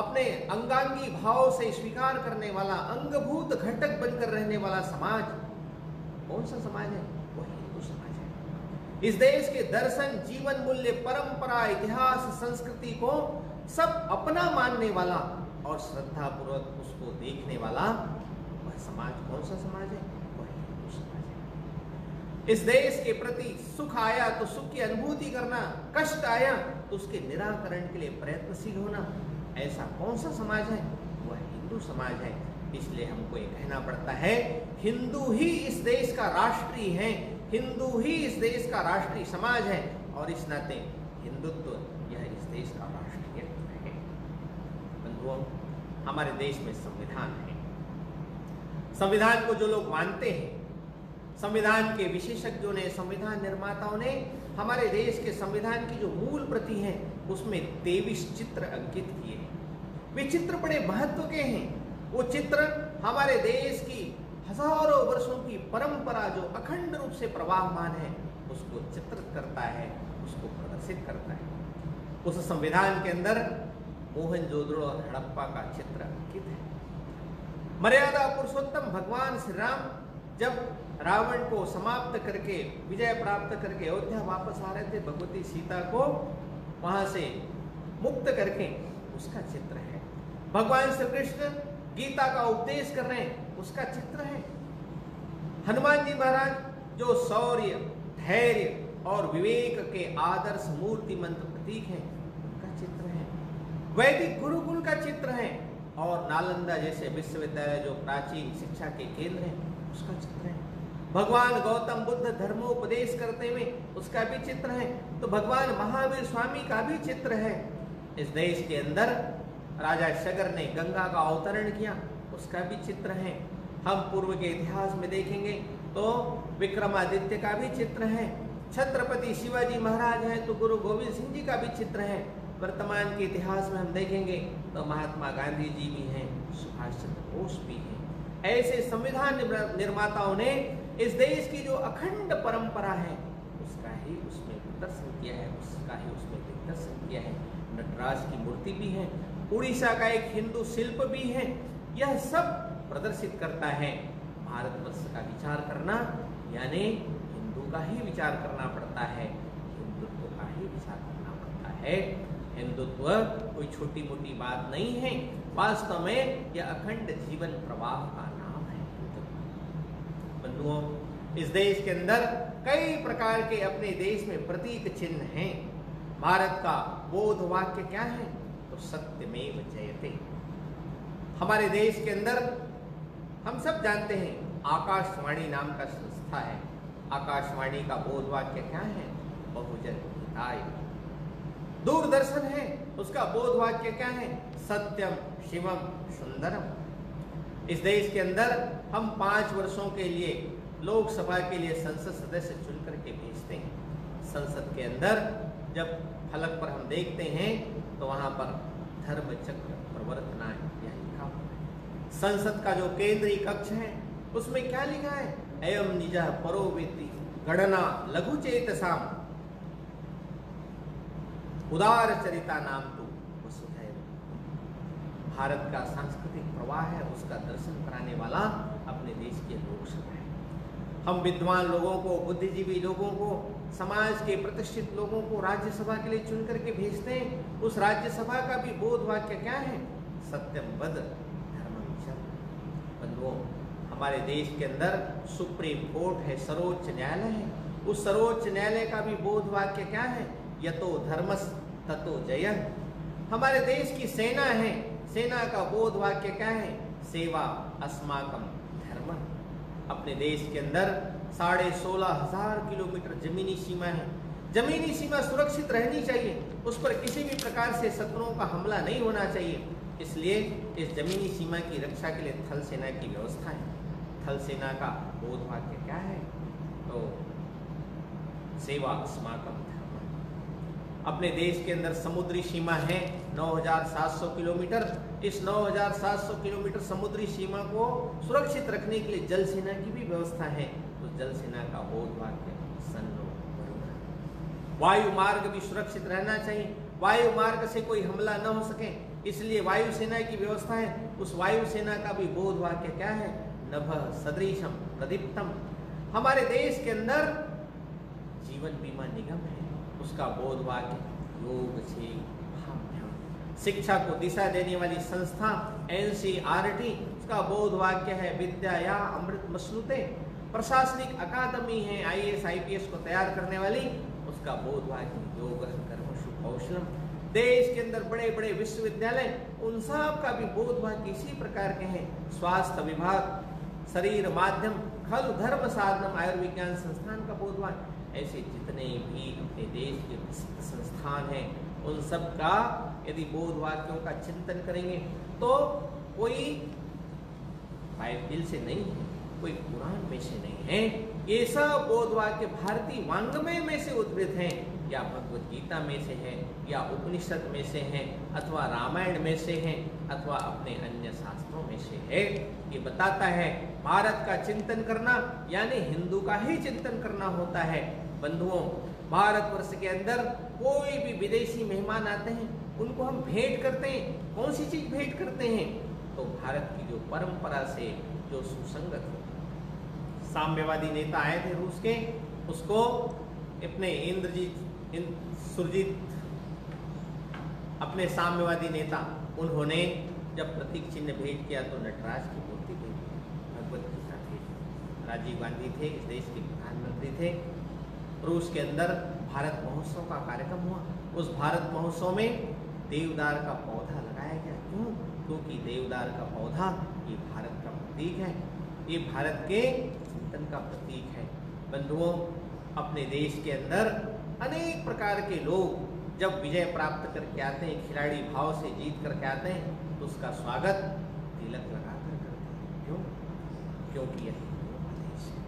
अपने अंगांगी भाव से स्वीकार करने वाला, अंगभूत घटक बनकर रहने वाला समाज कौन सा समाज है? वह हिंदू समाज है। इस देश के दर्शन, जीवन मूल्य, परंपरा, इतिहास, संस्कृति को सब अपना मानने वाला और श्रद्धा पूर्वक उसको देखने वाला वह समाज कौन सा समाज है? वह हिंदू समाज है। इस देश के प्रति सुख आया तो सुख की अनुभूति करना, कष्ट आया तो उसके निराकरण के लिए प्रयत्नशील होना, ऐसा कौन सा समाज है? वह हिंदू समाज है। इसलिए हमको ये कहना पड़ता है, हिंदू ही इस देश का राष्ट्रीय है, हिंदू ही इस देश का राष्ट्रीय समाज है, और इस नाते हिंदुत्व यह इस देश का राष्ट्रीय है। बंधुओं, हमारे देश में संविधान है। संविधान को जो लोग मानते हैं, संविधान के विशेषज्ञों ने, संविधान निर्माताओं ने हमारे देश के संविधान की जो मूल प्रति है उसमें 23 चित्र अंकित किए हैं। वे चित्र बड़े महत्व के हैं। वो चित्र हमारे देश की हजारों वर्षों की परंपरा जो अखंड रूप से प्रवाहमान है उसको चित्रित करता है, उसको प्रदर्शित करता है। उस संविधान के अंदर मोहनजोदड़ो और हड़प्पा का चित्र अंकित है। मर्यादा पुरुषोत्तम भगवान श्री राम जब रावण को समाप्त करके, विजय प्राप्त करके अयोध्या वापस आ रहे थे, भगवती सीता को वहां से मुक्त करके, उसका चित्र है। भगवान श्री कृष्ण गीता का उपदेश कर रहे हैं, उसका चित्र है। हनुमान जी महाराज जो शौर्य, धैर्य और विवेक के आदर्श मूर्तिमंत प्रतीक हैं, उनका चित्र है। वैदिक गुरुकुल का चित्र है, और नालंदा जैसे विश्वविद्यालय जो प्राचीन शिक्षा के केंद्र हैं, उसका चित्र है। भगवान गौतम बुद्ध धर्मोपदेश करते हुए, उसका भी चित्र है। तो भगवान महावीर स्वामी का भी चित्र है। इस देश के अंदर राजा शगर ने गंगा का अवतरण किया, उसका भी चित्र है। हम पूर्व के इतिहास में देखेंगे तो विक्रमादित्य का भी चित्र है। छत्रपति शिवाजी महाराज हैं तो गुरु गोविंद सिंह जी का भी चित्र है। वर्तमान के इतिहास में हम देखेंगे तो महात्मा गांधी जी भी हैं, सुभाष चंद्र बोस भी हैं। ऐसे संविधान निर्माताओं ने इस देश की जो अखंड परंपरा है उसका ही उसमें प्रदर्शन किया है, उसका ही उसमें दिग्दर्शन किया है। नटराज की मूर्ति भी है, उड़ीसा का एक हिंदू शिल्प भी है। यह सब प्रदर्शित करता है भारतवर्ष का विचार करना, यानी हिंदू का ही विचार करना पड़ता है, हिंदुत्व का ही विचार करना पड़ता है। हिंदुत्व कोई छोटी मोटी बात नहीं है, वास्तव में यह अखंड जीवन प्रवाह का नाम है। बंधुओं, इस देश के अंदर कई प्रकार के अपने देश में प्रतीक चिन्ह हैं। भारत का बोध वाक्य क्या है? तो सत्यमेव जयते। हमारे देश के अंदर हम सब जानते हैं आकाशवाणी नाम का संस्था है। आकाशवाणी का बोध वाक्य क्या है? बहुजन हिताय। दूरदर्शन है, उसका बोध वाक्य क्या है? सत्यम शिवम सुंदरम। इस देश के अंदर हम 5 वर्षों के लिए लोकसभा के लिए संसद सदस्य चुन करके भेजते हैं। संसद के अंदर जब फलक पर हम देखते हैं तो वहां पर धर्म चक्र प्रवर्तनाय यह लिखा हुआ है। संसद का जो केंद्रीय कक्ष है उसमें क्या लिखा है? एवं निजः परोवेति गणना लघु चेतसाम उदार चरिता नाम तो वसुधैव। भारत का सांस्कृतिक प्रवाह है, उसका दर्शन कराने वाला अपने देश के लोकसभा है। हम विद्वान लोगों को, बुद्धिजीवी लोगों को, समाज के प्रतिष्ठित लोगों को राज्यसभा के लिए चुन करके भेजते हैं। उस राज्यसभा का भी बोध वाक्य क्या है? सत्यम वद धर्मं चर। बंधुओं, हमारे देश के अंदर सुप्रीम कोर्ट है, सर्वोच्च न्यायालय है। उस सर्वोच्च न्यायालय का भी बोध वाक्य क्या है? यतो धर्मस् ततो जयः। हमारे देश की सेना है, सेना का बोध वाक्य क्या है? सेवा अस्माकं धर्मः। अपने देश के अंदर 16,500 किलोमीटर जमीनी सीमा है। जमीनी सीमा सुरक्षित रहनी चाहिए, उस पर किसी भी प्रकार से शत्रुओं का हमला नहीं होना चाहिए। इसलिए इस जमीनी सीमा की रक्षा के लिए थल सेना की व्यवस्था है। थल सेना का बोध वाक्य क्या है? तो सेवा अस्माकं धर्मः। अपने देश के अंदर समुद्री सीमा है 9,700 किलोमीटर। इस 9,700 किलोमीटर समुद्री सीमा को सुरक्षित रखने के लिए जल सेना की भी व्यवस्था है। तो जल सेना का बोध वाक्य सन्नो वरुण। वायु मार्ग भी सुरक्षित रहना चाहिए, वायु मार्ग से कोई हमला न हो सके, इसलिए वायु सेना की व्यवस्था है। उस वायु सेना का भी बोध वाक्य क्या है? नभः सदृशम प्रदीप्तम। हमारे देश के अंदर जीवन बीमा निगम है, उसका बोध वाक्य योग से भाव्यम। शिक्षा को दिशा देने वाली संस्था NCERT, उसका बोध वाक्य है विद्या या अमृत मसलूते। प्रशासनिक अकादमी है IAS IPS को तैयार करने वाली, उसका बोध वाक्य योग कर्मसु कौशलम। देश के अंदर बड़े बड़े विश्वविद्यालय, उन सब का भी बोध वाक्य इसी प्रकार के हैं। स्वास्थ्य विभाग, शरीर माध्यम, खल धर्म साधनम आयुर्विज्ञान संस्थान का बोध वाक्य। ऐसे जितने भी अपने देश के प्रसिद्ध संस्थान हैं, उन सब का यदि बोध वाक्यों का चिंतन करेंगे तो कोई बाइबल से नहीं है, कोई कुरान में से नहीं है। ये सब बोध वाक्य भारतीय वांग्मय में से उद्भूत हैं, या भगवत गीता में से है, या उपनिषद में से है, अथवा रामायण में से है, अथवा अपने अन्य शास्त्रों में से है। ये बताता है भारत का चिंतन करना यानी हिंदू का ही चिंतन करना होता है। बंधुओं, भारतवर्ष के अंदर कोई भी विदेशी मेहमान आते हैं, उनको हम भेंट करते हैं। कौन सी चीज भेंट करते हैं? तो भारत की जो परंपरा से जो सुसंगत हो। साम्यवादी नेता आए थे रूस के, उसको अपने सुरजीत अपने साम्यवादी नेता, उन्होंने जब प्रतीक चिन्ह भेंट किया तो नटराज की मूर्ति भेंट की, भगवत गीता भेंट। राजीव गांधी थे, इस देश के प्रधानमंत्री थे। रूस के अंदर भारत महोत्सव का कार्यक्रम हुआ। उस भारत महोत्सव में देवदार का पौधा लगाया गया। क्यों? क्योंकि देवदार का पौधा ये भारत का प्रतीक है, ये भारत के चिंतन का प्रतीक है। बंधुओं, अपने देश के अंदर अनेक प्रकार के लोग जब विजय प्राप्त करके आते हैं, खिलाड़ी भाव से जीत करके आते हैं, तो उसका स्वागत तिलक लगाकर करते हैं। क्यों? क्योंकि यह देश है।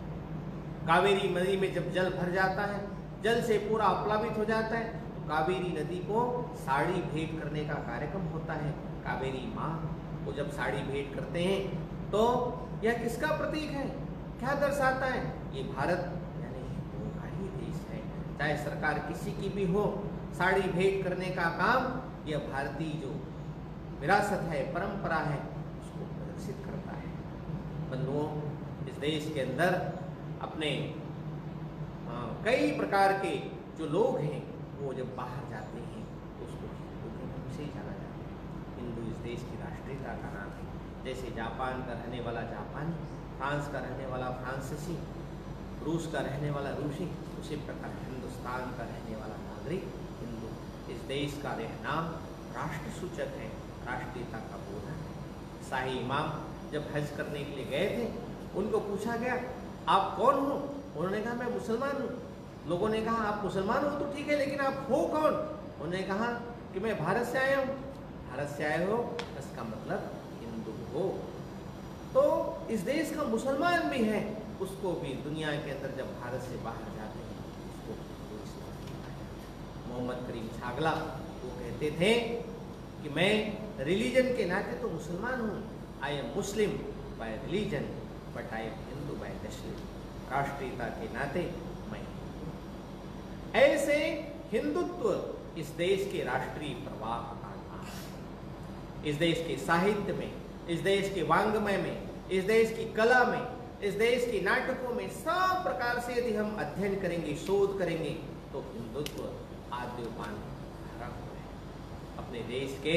कावेरी नदी में जब जल भर जाता है, जल से पूरा प्लावित हो जाता है, तो कावेरी नदी को साड़ी भेंट करने का कार्यक्रम होता है। कावेरी माँ को जब साड़ी भेंट करते हैं तो यह किसका प्रतीक है? क्या दर्शाता है? ये भारत यानी हिंदुओं का ही देश है। चाहे सरकार किसी की भी हो, साड़ी भेंट करने का काम यह भारतीय जो विरासत है, परंपरा है, उसको प्रदर्शित करता है। बंधुओं, इस देश के अंदर अपने कई प्रकार के जो लोग हैं, वो जब बाहर जाते हैं तो उसको हिंदू के नाम से ही जाना जाता है। हिंदू इस देश की राष्ट्रीयता का नाम है। जैसे जापान का रहने वाला जापानी, फ्रांस का रहने वाला फ्रांसीसी, रूस का रहने वाला रूसी, उसी प्रकार हिंदुस्तान का रहने वाला नागरिक हिंदू। इस देश का यह नाम राष्ट्र सूचक है, राष्ट्रीयता का बोधक है। शाही इमाम जब हज करने के लिए गए थे, उनको पूछा गया आप कौन हो? उन्होंने कहा मैं मुसलमान हूँ। लोगों ने कहा आप मुसलमान हो तो ठीक है, लेकिन आप हो कौन? उन्होंने कहा कि मैं भारत से आया हूँ। भारत से आए हो इसका मतलब हिंदू हो। तो इस देश का मुसलमान भी है, उसको भी दुनिया के अंदर जब भारत से बाहर जाते हैं उसको मोहम्मद करीम छागला वो कहते थे कि मैं रिलीजन के नाते तो मुसलमान हूँ, I am Muslim by religion but I am Hindu by national. राष्ट्रीयता के नाते मैं हिंदू। ऐसे हिंदुत्व इस देश के राष्ट्रीय प्रवाह का नाम है। इस देश के साहित्य में, इस देश के वांग्मय में, इस देश की कला में, इस देश के नाटकों में सब प्रकार से यदि हम अध्ययन करेंगे, शोध करेंगे, तो हिंदुत्व आद्योपान भरा हुआ है। अपने देश के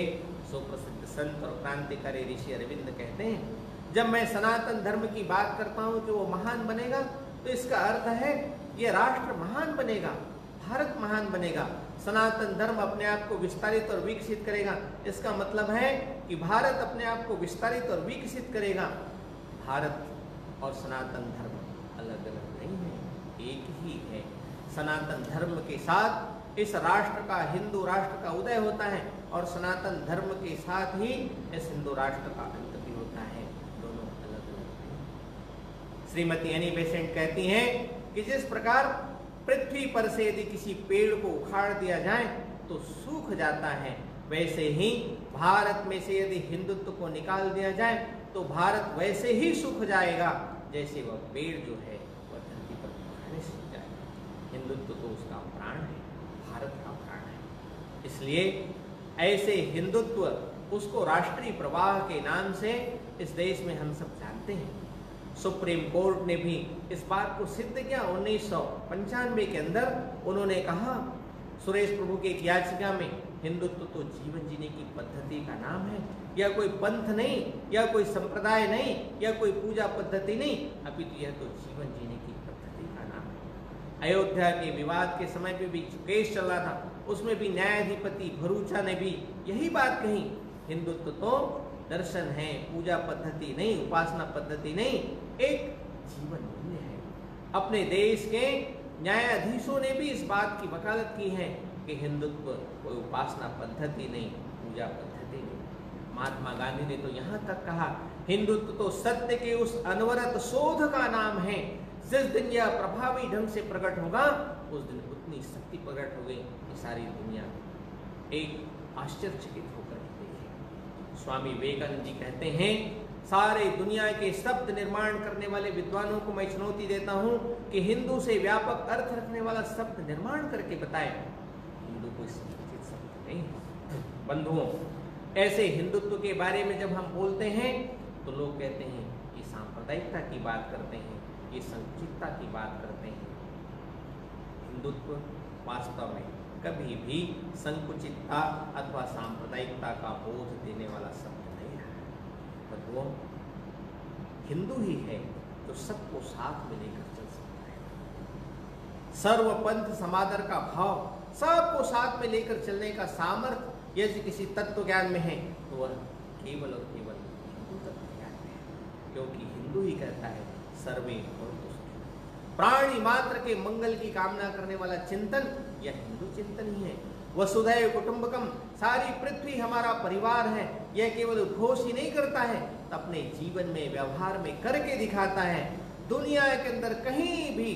सुप्रसिद्ध संत और क्रांतिकारी ऋषि अरविंद कहते हैं, जब मैं सनातन धर्म की बात करता हूँ कि वो महान बनेगा, तो इसका अर्थ है ये राष्ट्र महान बनेगा, भारत महान बनेगा। सनातन धर्म अपने आप को विस्तारित और विकसित करेगा, इसका मतलब है कि भारत अपने आप को विस्तारित और विकसित करेगा। भारत और सनातन धर्म अलग अलग नहीं है, एक ही है। सनातन धर्म के साथ इस राष्ट्र का, हिंदू राष्ट्र का उदय होता है, और सनातन धर्म के साथ ही इस हिंदू राष्ट्र का अंत भी होता है। दोनों अलग अलग हैं। श्रीमती एनी बेसेंट कहती हैं कि जिस प्रकार पृथ्वी पर से यदि किसी पेड़ को उखाड़ दिया जाए तो सूख जाता है, वैसे ही भारत में से यदि हिंदुत्व को निकाल दिया जाए तो भारत वैसे ही सूख जाएगा जैसे वह पेड़ जो है वह धरती पर पकड़ने सूख जाएगा। हिंदुत्व तो उसका प्राण है, भारत का प्राण है। इसलिए ऐसे हिंदुत्व, उसको राष्ट्रीय प्रवाह के नाम से इस देश में हम सब जानते हैं। सुप्रीम कोर्ट ने भी इस बात को सिद्ध किया 1995 के अंदर। उन्होंने कहा सुरेश प्रभु की एक याचिका में, हिंदुत्व तो जीवन जीने की पद्धति का नाम है, या कोई पंथ नहीं, या कोई संप्रदाय नहीं, या कोई पूजा पद्धति नहीं, अपितु यह तो जीवन जीने की पद्धति का नाम है। अयोध्या के विवाद के समय पे भी केस चल रहा था, उसमें भी न्यायाधिपति भरूचा ने भी यही बात कही, हिंदुत्व तो दर्शन है, पूजा पद्धति नहीं, उपासना पद्धति नहीं, एक जीवन मूल्य है। अपने देश के न्यायाधीशों ने भी इस बात की वकालत की है कि हिंदुत्व कोई उपासना पद्धति नहीं, पूजा पद्धति नहीं। महात्मा गांधी ने तो यहाँ तक कहा, हिंदुत्व तो सत्य के उस अनवरत शोध का नाम है, जिस दिन यह प्रभावी ढंग से प्रकट होगा उस दिन उतनी शक्ति प्रकट हो गई कि सारी दुनिया एक आश्चर्यचकित होकर देखे। स्वामी विवेकानंद जी कहते हैं, सारे दुनिया के शब्द निर्माण करने वाले विद्वानों को मैं चुनौती देता हूं कि हिंदू से व्यापक अर्थ रखने वाला शब्द निर्माण करके बताएं। हिंदू कोई संकुचित शब्द नहीं है। बंधुओं, ऐसे हिंदुत्व के बारे में जब हम बोलते हैं तो लोग कहते हैं कि सांप्रदायिकता की बात करते हैं, ये संकुचितता की बात करते हैं। हिंदुत्व वास्तव में कभी भी संकुचितता अथवा सांप्रदायिकता का बोध देने वाला शब्द नहीं है। वो हिंदू ही है जो सबको साथ में लेकर चल सकता है। सर्वपंथ समादर का भाव, सबको साथ में लेकर चलने का सामर्थ्य यदि किसी तत्व ज्ञान में है तो वह केवल और केवल हिंदू तत्व ज्ञान में है, क्योंकि हिंदू ही कहता है सर्वे भवन्तु सुखिनः। प्राणी मात्र के मंगल की कामना करने वाला चिंतन यह हिंदू चिंतन ही है। वसुधैव कुटुंबकम, सारी पृथ्वी हमारा परिवार है, यह केवल उद्घोष ही नहीं करता है, अपने जीवन में व्यवहार में करके दिखाता है। दुनिया के अंदर कहीं भी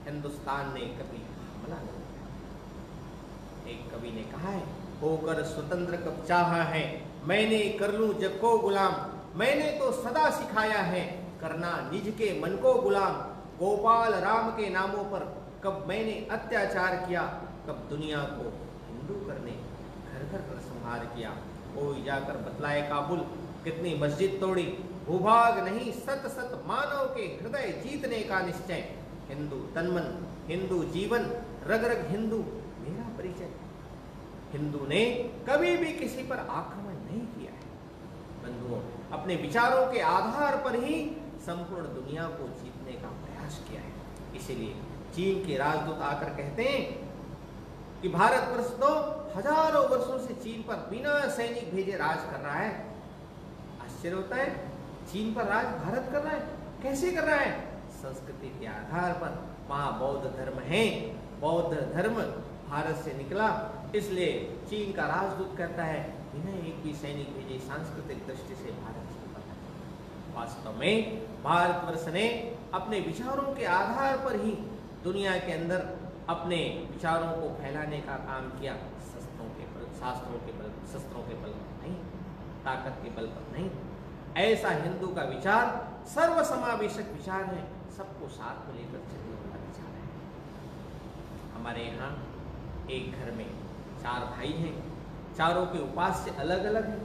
हिंदुस्तान ने कभी हमला नहीं किया। एक कवि ने कहा है, होकर स्वतंत्र कब चाहा है, मैंने कर लूं जग को गुलाम, मैंने तो सदा सिखाया है करना निज के मन को गुलाम। गोपाल राम के नामों पर कब मैंने अत्याचार किया, कब दुनिया को हिंदू करने घर घर पर संहार किया। कोई जाकर बतलाए काबुल, कितनी मस्जिद तोड़ी, भूभाग नहीं सत सत मानव के हृदय जीतने का निश्चय। हिंदू तनमन, हिंदू जीवन, रग रग हिंदू मेरा परिचय। हिंदू ने कभी भी किसी पर आक्रमण नहीं किया है। बंधुओं, अपने विचारों के आधार पर ही संपूर्ण दुनिया को जीतने का प्रयास किया है। इसीलिए चीन के राजदूत आकर कहते हैं कि भारतवर्ष तो हजारों वर्षों से चीन पर बिना सैनिक भेजे राज कर रहा है। आश्चर्य होता है, चीन पर राज भारत कर रहा है। कैसे कर रहा है? संस्कृति के आधार पर। वहाँ बौद्ध धर्म है, बौद्ध धर्म भारत से निकला, इसलिए चीन का राजदूत कहता है बिना एक भी सैनिक भेजे सांस्कृतिक दृष्टि से भारत से पता। वास्तव में भारतवर्ष ने अपने विचारों के आधार पर ही दुनिया के अंदर अपने विचारों को फैलाने का काम किया। शस्त्रों के बल, शास्त्रों के बल, शस्त्रों के बल पर नहीं, ताकत के बल पर नहीं। ऐसा हिंदू का विचार सर्वसमावेशक विचार है, सबको साथ में लेकर चलने वाला विचार है। हमारे यहाँ एक घर में 4 भाई हैं, चारों के उपास्य अलग अलग हैं।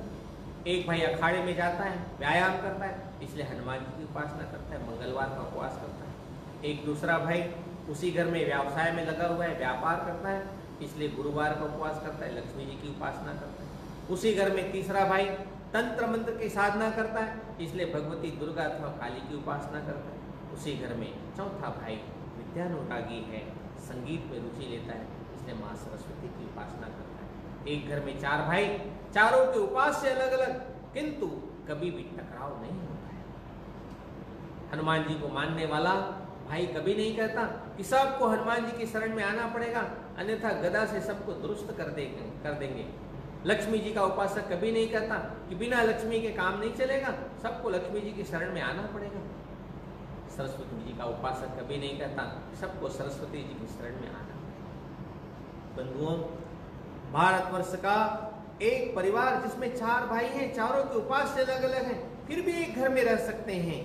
एक भाई अखाड़े में जाता है, व्यायाम करता है, इसलिए हनुमान जी की उपासना करता है, मंगलवार का उपवास करता है। एक दूसरा भाई उसी घर में व्यवसाय में लगा हुआ है, व्यापार करता है, इसलिए गुरुवार का उपवास करता है, लक्ष्मी जी की उपासना करता है। उसी घर में तीसरा भाई तंत्र मंत्र की साधना करता है, इसलिए भगवती दुर्गा अथवा काली की उपासना करता है। उसी घर में चौथा भाई विद्यानुरागी है, संगीत में रुचि लेता है, इसलिए माँ सरस्वती की उपासना करता है। एक घर में 4 भाई, चारों के उपास्य अलग अलग, किंतु कभी भी टकराव नहीं होता है। हनुमान जी को मानने वाला भाई कभी नहीं कहता कि सबको हनुमान जी की शरण में आना पड़ेगा, अन्यथा गदा से सबको दुरुस्त कर देंगे। लक्ष्मी जी का उपासक कभी नहीं कहता कि बिना लक्ष्मी के काम नहीं चलेगा, सबको लक्ष्मी जी की शरण में आना पड़ेगा। सरस्वती जी का उपासक कभी नहीं कहता सबको सरस्वती जी की शरण में आना पड़ेगा। बंधुओं, भारतवर्ष का एक परिवार जिसमें 4 भाई हैं, चारों के उपास्य अलग अलग हैं, फिर भी एक घर में रह सकते हैं।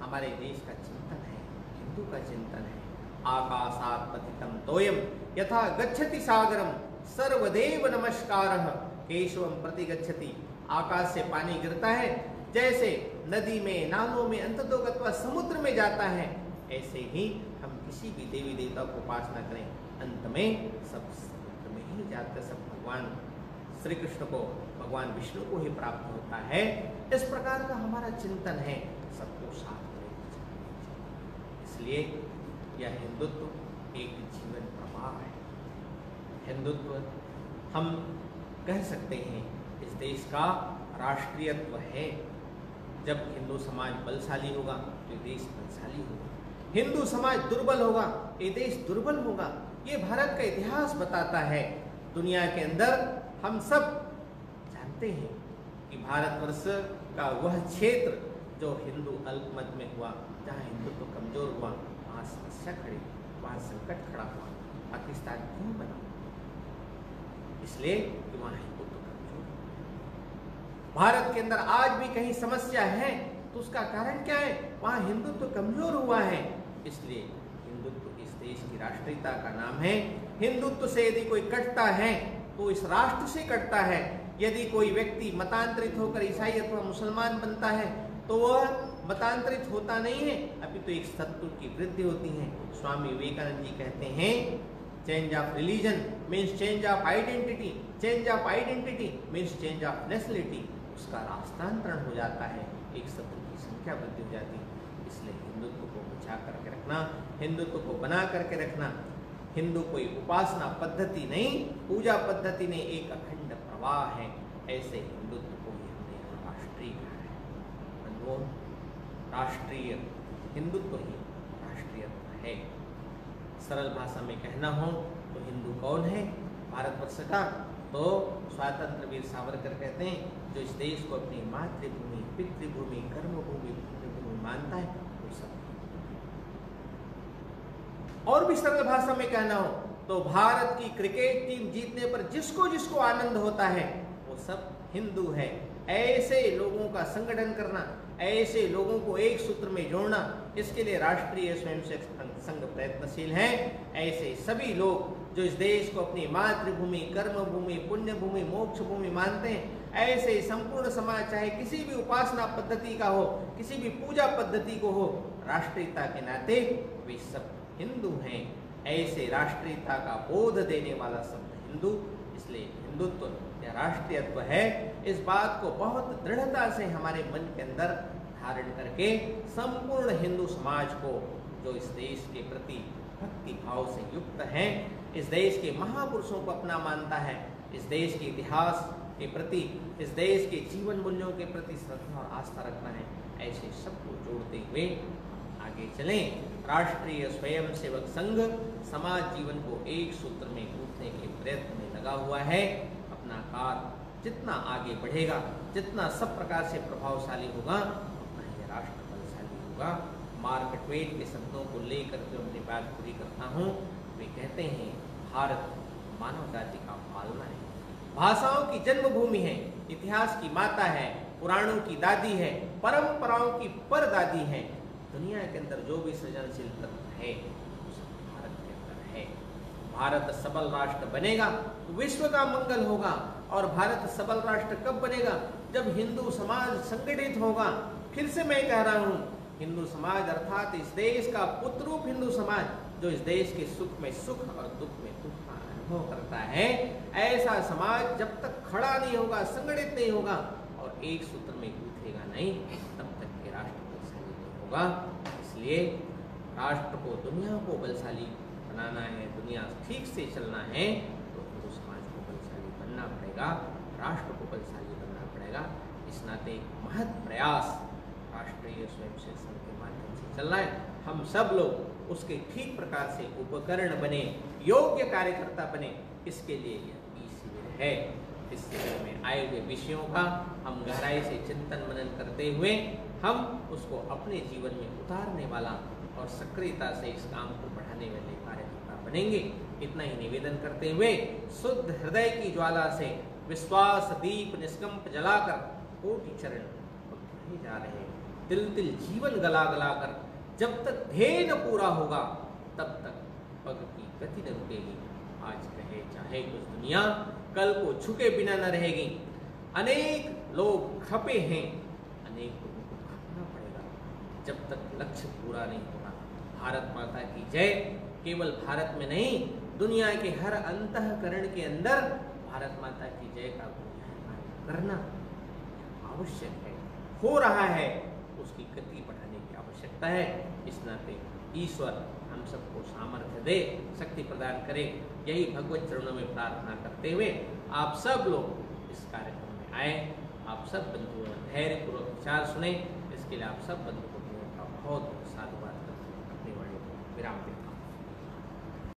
हमारे देश का चिंतन है, हिंदू का चिंतन है। आकाशात् पतितं तोयम यथा गच्छति सागरम सर्वदेव नमस्कारः केशवम प्रति गच्छति। आकाश से पानी गिरता है, जैसे नदी में, नालों में, अंततोगत्वा समुद्र में जाता है, ऐसे ही हम किसी भी देवी देवता को उपासना करें, अंत में सब समुद्र में ही जाकर सब भगवान श्री कृष्ण को, भगवान विष्णु को ही प्राप्त होता है। इस प्रकार का हमारा चिंतन है, सबको साथ में। इसलिए यह हिंदुत्व एक जीवन प्रवाह है। हिंदुत्व हम कह सकते हैं इस देश का राष्ट्रीयत्व है। जब हिंदू समाज बलशाली होगा तो देश बलशाली होगा, हिंदू समाज दुर्बल होगा ये देश दुर्बल होगा। ये भारत का इतिहास बताता है। दुनिया के अंदर हम सब जानते हैं कि भारतवर्ष का वह क्षेत्र जो हिंदू अल्पमत में हुआ, जहाँ हिंदुत्व कमजोर हुआ, वहाँ समस्या खड़ी, वहाँ संकट खड़ा हुआ। पाकिस्तान क्यों बना? इसलिए कि वहाँ हिंदुत्व कमजोर। भारत के अंदर आज भी कहीं समस्या है तो उसका कारण क्या है? वहाँ हिंदुत्व कमजोर हुआ है। इसलिए हिंदुत्व इस देश की राष्ट्रीयता का नाम है। हिंदुत्व से यदि कोई कटता है तो इस राष्ट्र से कटता है। यदि कोई व्यक्ति मतांतरित होकर ईसाई अथवा मुसलमान बनता है तो वह मतांतरित होता नहीं है, अभी तो एक सत्व की वृद्धि होती है। स्वामी विवेकानंद जी कहते हैं, change of religion means change of identity, change of identity means change of nationality. उसका राष्ट्रांतरण हो जाता है, एक सत्व की संख्या वृद्धि हो जाती है। इसलिए हिंदुत्व को बचा करके रखना, हिंदुत्व को बना करके रखना। हिंदू कोई उपासना पद्धति नहीं, पूजा पद्धति नहीं, एक अखंड प्रवाह है। ऐसे हिंदुत्व को ही हमने राष्ट्रीय कहा है। बंधुओं, राष्ट्रीय हिंदुत्व ही राष्ट्रीयत्व है। सरल भाषा में कहना हो तो हिंदू कौन है भारतवर्ष का? तो स्वतंत्र वीर सावरकर कहते हैं, जो इस देश को अपनी मातृभूमि, पितृभूमि, कर्मभूमि, पुण्यभूमि मानता है वो सब। और भी सरल भाषा में कहना हो तो भारत की क्रिकेट टीम जीतने पर जिसको जिसको आनंद होता है वो सब हिंदू है। ऐसे लोगों का संगठन करना, ऐसे लोगों को एक सूत्र में जोड़ना, इसके लिए राष्ट्रीय स्वयंसेवक संघ प्रयत्नशील है। ऐसे सभी लोग जो इस देश को अपनी मातृभूमि, कर्मभूमि, पुण्यभूमि, मोक्ष भूमि मानते हैं, ऐसे संपूर्ण समाज चाहे किसी भी उपासना पद्धति का हो, किसी भी पूजा पद्धति को हो, राष्ट्रीयता के नाते वे सब हिंदू हैं। ऐसे राष्ट्रीयता का बोध देने वाला शब्द हिंदू, इसलिए हिंदुत्व या राष्ट्रीयत्व है। इस बात को बहुत दृढ़ता से हमारे मन के अंदर धारण करके संपूर्ण हिंदू समाज को, जो इस देश के प्रति भक्ति भाव से युक्त हैं, इस देश के महापुरुषों को अपना मानता है, इस देश के इतिहास के प्रति, इस देश के जीवन मूल्यों के प्रति श्रद्धा और आस्था रखना है। ऐसे सबको जोड़ते हुए आगे चलें। राष्ट्रीय स्वयंसेवक संघ समाज जीवन को एक सूत्र में गूंथने के प्रयत्न में लगा हुआ है। अपना कार्य जितना आगे बढ़ेगा, जितना सब प्रकार से प्रभावशाली होगा, उतना ही राष्ट्र बलशाली होगा। मार्क ट्वेन के शब्दों को लेकर के अपनी बात पूरी करता हूँ। वे कहते हैं, भारत मानव जाति का पालना है, भाषाओं की जन्मभूमि है, इतिहास की माता है, पुराणों की दादी है, परंपराओं की परदादी है। दुनिया के अंदर जो भी सृजनशील तत्व है वो सब भारत के अंदर है। भारत सबल राष्ट्र बनेगा तो विश्व का मंगल होगा। और भारत सबल राष्ट्र कब बनेगा? जब हिंदू समाज संगठित होगा। फिर से मैं कह रहा हूँ, हिंदू समाज अर्थात इस देश का पुत्ररूप हिंदू समाज, जो इस देश के सुख में सुख और दुख में दुख का अनुभव करता है, ऐसा समाज जब तक खड़ा नहीं होगा, संगठित नहीं होगा और एक सूत्र में गूंथेगा नहीं, तब तक के राष्ट्र बलशाली नहीं होगा। इसलिए राष्ट्र को, दुनिया को बलशाली बनाना है, दुनिया ठीक से चलना है तो हिंदू समाज को बलशाली बनना पड़ेगा, राष्ट्र को बलशाली बनना पड़ेगा। इस नाते महत् प्रयास राष्ट्रीय स्वयंसेवक संघ के माध्यम से चल रहा है। हम सब लोग उसके ठीक प्रकार से उपकरण बने, योग्य कार्यकर्ता बने, इसके लिए यह शिविर है। इस शिविर में आए हुए विषयों का हम गहराई से चिंतन मनन करते हुए हम उसको अपने जीवन में उतारने वाला और सक्रियता से इस काम को बढ़ाने वाले कार्यकर्ता बनेंगे। इतना ही निवेदन करते हुए शुद्ध हृदय की ज्वाला से विश्वास दीप निष्कंप जलाकर कोटि चरण पकड़े जा रहे हैं। तिल तिल जीवन गला गला कर जब तक ध्येय न पूरा होगा तब तक पग की गति न रुकेगी। आज कहे चाहे कुछ दुनिया, कल को झुके बिना न रहेगी। अनेक लोग खपे हैं, अनेक लोगों को खपना पड़ेगा जब तक लक्ष्य पूरा नहीं होगा। भारत माता की जय। केवल भारत में नहीं, दुनिया के हर अंतःकरण के अंदर भारत माता की जय का करना आवश्यक है, हो रहा है, उसकी गति बढ़ाने की आवश्यकता है। इस नाते ईश्वर हम सबको सामर्थ्य दे, शक्ति प्रदान करे, यही भगवत चरणों में प्रार्थना करते हुए आप सब लोग इस कार्यक्रम में आए। आप सब बंधुओं धैर्यपूर्वक विचार सुने, इसके लिए आप सब बंधुओं का बहुत बहुत साधुवाद करते अपने वाणी को विराम दें।